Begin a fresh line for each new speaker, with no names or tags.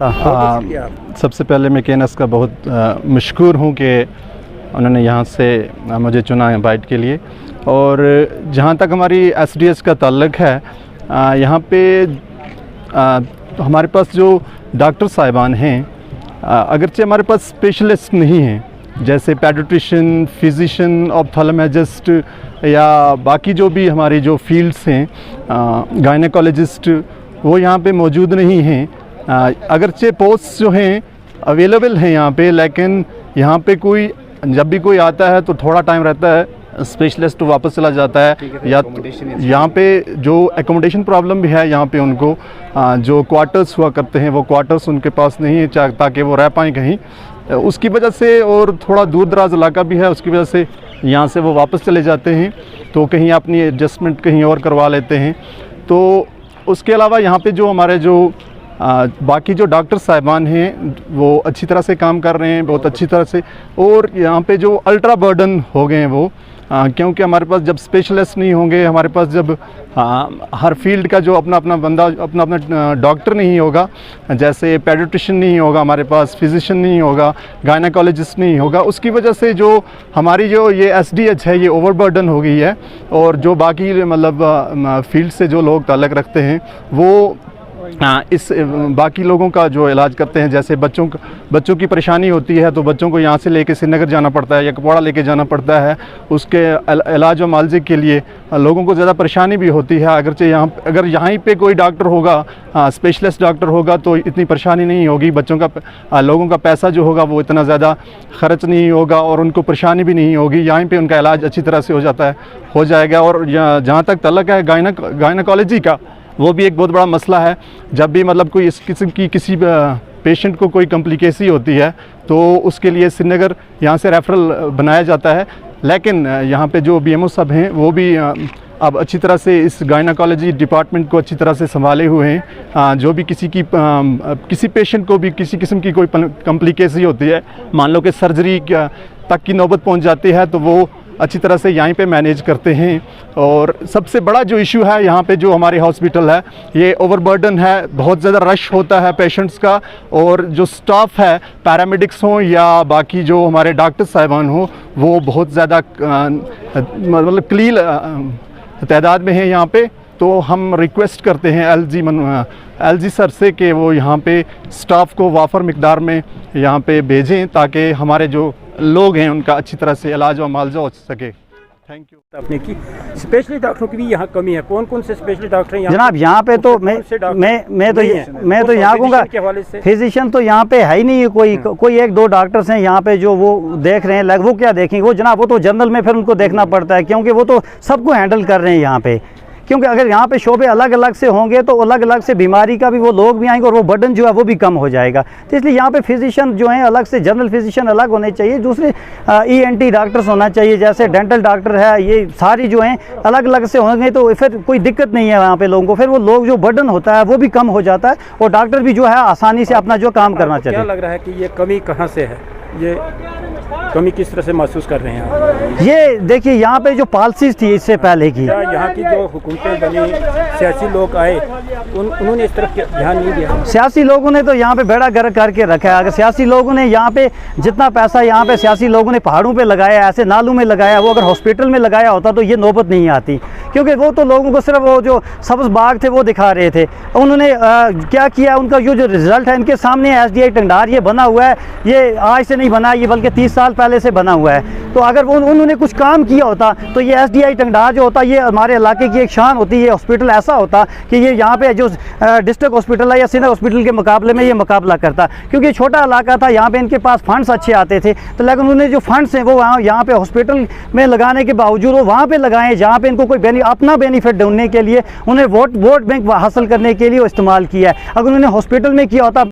सबसे पहले मैं केनस का बहुत मशकूर हूँ कि उन्होंने यहाँ से मुझे चुना इनवाइट के लिए। और जहाँ तक हमारी एसडीएस का ताल्लुक़ है, यहाँ पे हमारे पास जो डॉक्टर साहिबान हैं, अगरचे हमारे पास स्पेशलिस्ट नहीं हैं, जैसे पेडिट्रिशियन, फिजिशियन, ऑप्थेल्मोलॉजिस्ट या बाकी जो भी हमारी जो फील्ड्स हैं, गायनेकोलॉजिस्ट, वो यहाँ पे मौजूद नहीं हैं। अगरचे पोस्ट जो हैं अवेलेबल हैं यहाँ पे, लेकिन यहाँ पे कोई जब भी कोई आता है तो थोड़ा टाइम रहता है, स्पेशलिस्ट तो वापस चला जाता है। या यहाँ पे जो एकोमोडेशन प्रॉब्लम भी है, यहाँ पे उनको जो क्वार्टर्स हुआ करते हैं वो क्वार्टर्स उनके पास नहीं है ताकि वो रह पाएँ कहीं, उसकी वजह से। और थोड़ा दूर दराज इलाका भी है, उसकी वजह से यहाँ से वो वापस चले जाते हैं, तो कहीं अपनी एडजस्टमेंट कहीं और करवा लेते हैं। तो उसके अलावा यहाँ पे जो हमारे जो बाकी जो डॉक्टर साहिबान हैं वो अच्छी तरह से काम कर रहे हैं, बहुत अच्छी तरह से। और यहाँ पे जो अल्ट्रा बर्डन हो गए हैं वो, क्योंकि हमारे पास जब स्पेशलिस्ट नहीं होंगे, हमारे पास जब हर फील्ड का जो अपना अपना बंदा, अपना अपना डॉक्टर नहीं होगा, जैसे पेडिट्रिशियन नहीं होगा हमारे पास, फिजिशियन नहीं होगा, गायनेकोलॉजिस्ट नहीं होगा, उसकी वजह से जो हमारी जो ये एसडीएच है ये ओवरबर्डन हो गई है। और जो बाकी मतलब फील्ड से जो लोग ताल्लुक़ रखते हैं वो इस बाकी लोगों का जो इलाज करते हैं, जैसे बच्चों की परेशानी होती है तो बच्चों को यहाँ से लेके श्रीनगर जाना पड़ता है या कुपवाड़ा लेके जाना पड़ता है, उसके इलाज और मालजे के लिए लोगों को ज़्यादा परेशानी भी होती है। अगर यहाँ पे कोई डॉक्टर होगा, स्पेशलिस्ट डॉक्टर होगा, तो इतनी परेशानी नहीं होगी, बच्चों का लोगों का पैसा जो होगा वो इतना ज़्यादा ख़र्च नहीं होगा और उनको परेशानी भी नहीं होगी। यहाँ पे उनका इलाज अच्छी तरह से हो जाएगा। और जहाँ तक ताल्लुक़ है गायनेकोलॉजी का, वो भी एक बहुत बड़ा मसला है। जब भी मतलब कोई इस किस्म की किसी पेशेंट को कोई कॉम्प्लिकेसी होती है तो उसके लिए श्रीनगर यहाँ से रेफरल बनाया जाता है। लेकिन यहाँ पे जो बीएमओ साहब हैं वो भी अब अच्छी तरह से इस गायनेकोलॉजी डिपार्टमेंट को अच्छी तरह से संभाले हुए हैं। जो भी किसी पेशेंट को भी किसी किस्म की कोई कॉम्प्लिकेसी होती है, मान लो कि सर्जरी तक की नौबत पहुँच जाती है, तो वो अच्छी तरह से यहाँ पे मैनेज करते हैं। और सबसे बड़ा जो इशू है यहाँ पे जो हमारे हॉस्पिटल है, ये ओवरबर्डन है, बहुत ज़्यादा रश होता है पेशेंट्स का। और जो स्टाफ है, पैरामेडिक्स हों या बाकी जो हमारे डॉक्टर साहिबान हों, वो बहुत ज़्यादा मतलब कलील तादाद में है यहाँ पे। तो हम रिक्वेस्ट करते हैं एलजी सर से कि वो यहाँ पे स्टाफ को वाफर मिकदार में यहाँ पे भेजें, ताकि हमारे जो लोग हैं उनका अच्छी तरह से इलाज और मुआवजा हो सके। Thank you.
आपने की स्पेशलिस्ट डॉक्टरों की भी यहाँ कमी है। कौन कौन से स्पेशलिस्ट डॉक्टर हैं
जनाब? यहाँ पे तो मैं तो यहाँ कहूँगा फिजिशियन तो यहाँ पे है ही नहीं। कोई एक दो डॉक्टर्स हैं यहाँ पे जो वो देख रहे हैं। वो क्या देखेंगे वो जनाब? वो तो जनरल में फिर उनको देखना पड़ता है, क्योंकि वो तो सबको हैंडल कर रहे हैं यहाँ पे। क्योंकि अगर यहाँ पे शोबे अलग अलग से होंगे तो अलग अलग से बीमारी का भी वो लोग भी आएंगे और वो बर्डन जो है वो भी कम हो जाएगा। तो इसलिए यहाँ पे फिजिशियन जो हैं अलग से, जनरल फिजिशियन अलग होने चाहिए, दूसरे ENT डॉक्टर्स होना चाहिए, जैसे डेंटल डॉक्टर है, ये सारी जो हैं अलग अलग से होंगे तो फिर कोई दिक्कत नहीं है यहाँ पे लोगों को। फिर वो लोग जो बर्डन होता है वो भी कम हो जाता है और डॉक्टर भी जो है आसानी से अपना जो काम करना चाहिए।
क्या लग रहा है कि ये कमी कहाँ से है? ये कमी किस तरह से महसूस कर रहे हैं?
ये देखिए, यहाँ पे जो पॉलिसीज थी इससे पहले की,
यहाँ की जो हुकूमतें बनी, सियासी लोग आए, उन्होंने इस तरफ ध्यान नहीं दिया।
सियासी लोगों ने तो यहाँ पे बेड़ा गर्क करके रखा है। अगर सियासी लोगों ने यहाँ पे जितना पैसा यहाँ पे सियासी लोगों ने पहाड़ों पे लगाया, ऐसे नालों में लगाया, वो अगर हॉस्पिटल में लगाया होता तो ये नौबत नहीं आती। क्योंकि वो तो लोगों को सिर्फ वो जो सब्ज़ बाग थे वो दिखा रहे थे। उन्होंने क्या किया, उनका जो रिज़ल्ट है इनके सामने SDI टंगडार ये बना हुआ है, ये आज से नहीं बना, ये बल्कि 30 साल पहले से बना हुआ है। तो अगर वो उन्होंने कुछ काम किया होता तो ये SDI टंगडार जो होता, ये हमारे इलाके की एक शान होती है। हॉस्पिटल ऐसा होता कि ये यहाँ पे जो डिस्ट्रिक्ट हॉस्पिटल है या सिंध हॉस्पिटल के मुकाबले में ये मुकाबला करता, क्योंकि छोटा इलाका था, यहाँ पे इनके पास फंड्स अच्छे आते थे। तो लेकिन उन्होंने जो फंड्स हैं वो यहाँ पे हॉस्पिटल में लगाने के बावजूद वो वहाँ पे लगाएं जहाँ पे इनको कोई अपना बेनिफिट ढूंढने के लिए, उन्हें वोट बैंक हासिल करने के लिए इस्तेमाल किया है। अगर उन्होंने हॉस्पिटल में किया होता